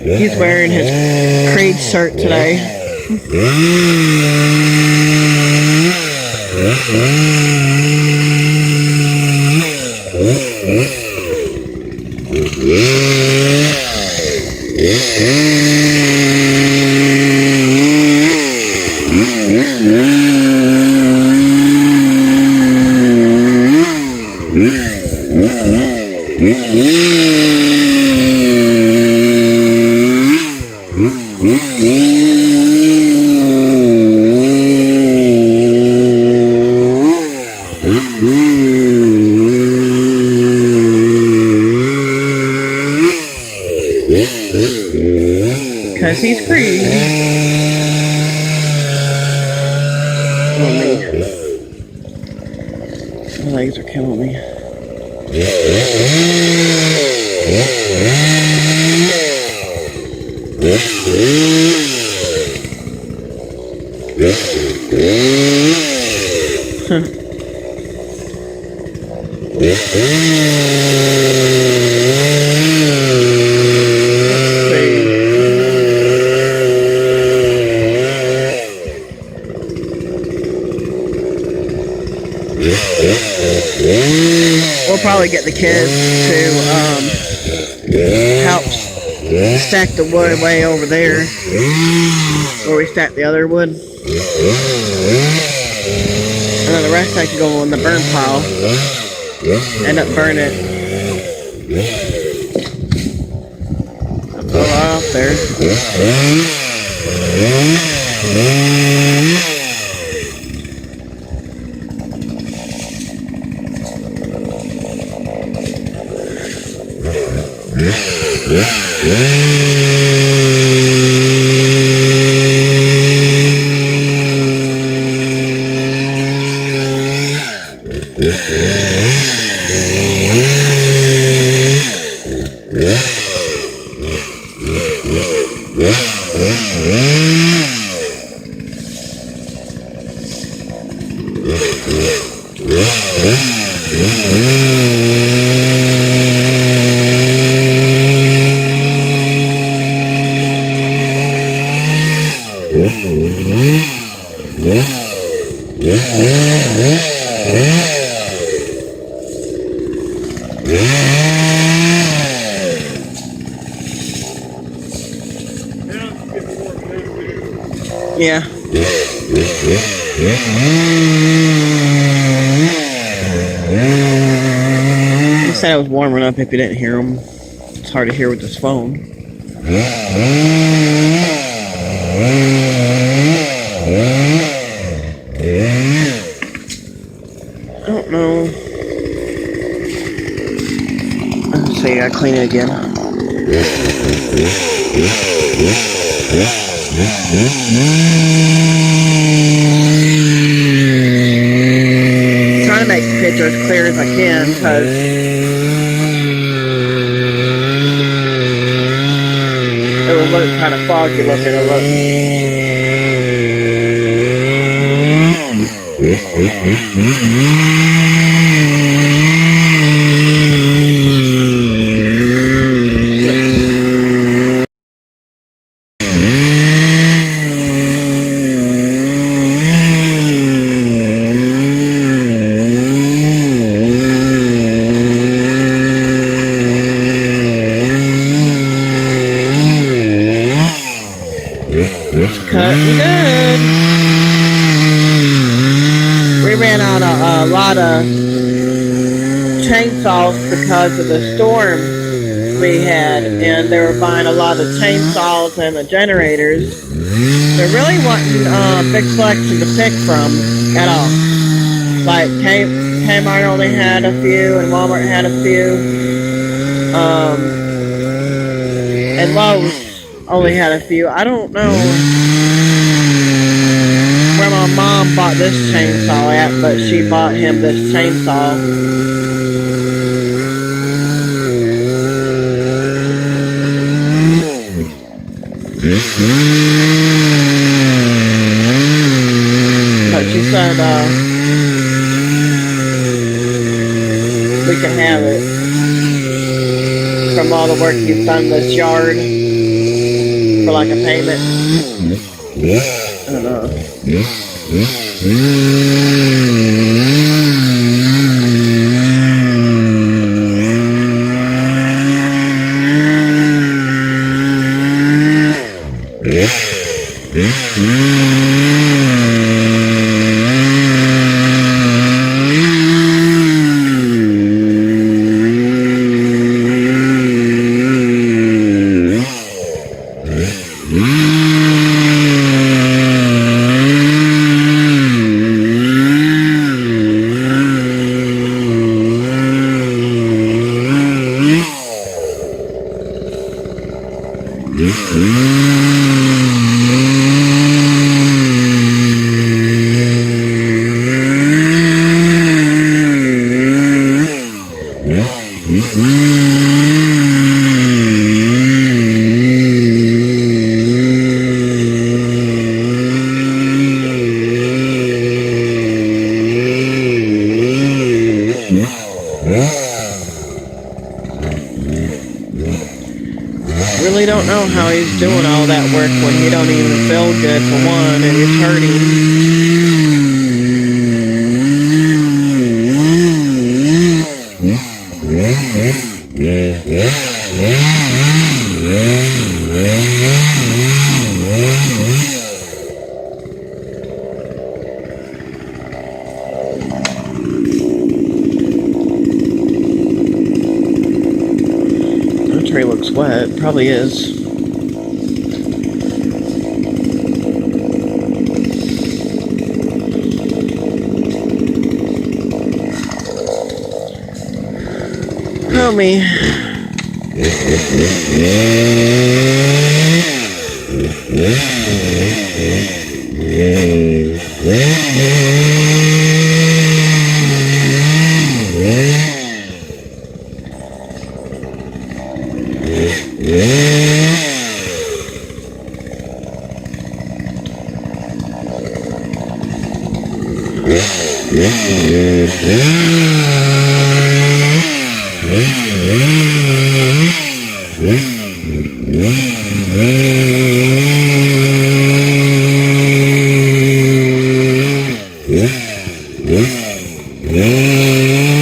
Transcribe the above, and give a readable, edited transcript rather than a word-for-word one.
He's wearing his Creed shirt today. Because he's Creed. My legs are killing me. We'll probably get the kids to help stack the wood way over there where we stack the other wood. And then the rest I can go in the burn pile. End up burning it. I'll pull it off there. Yeah. He said it was warming up if you didn't hear him. It's hard to hear with this phone. I don't know. Let's see, I clean it again. Trying to make the picture as clear as I can because it will look kind of foggy looking. It looks. ran out a lot of chainsaws because of the storm we had, and they were buying a lot of chainsaws and the generators. There really wasn't a big selection to pick from at all. Like Kmart only had a few, and Walmart had a few, and Lowe's only had a few. I don't know where my mom bought this chainsaw at, but she bought him this chainsaw. But she said we can have it from all the work you've done this yard for like a payment. I don't know. Really don't know how he's doing all that work when he don't even feel good for one, and he's hurting. That tree looks wet. Probably is. Oh me. Yeah.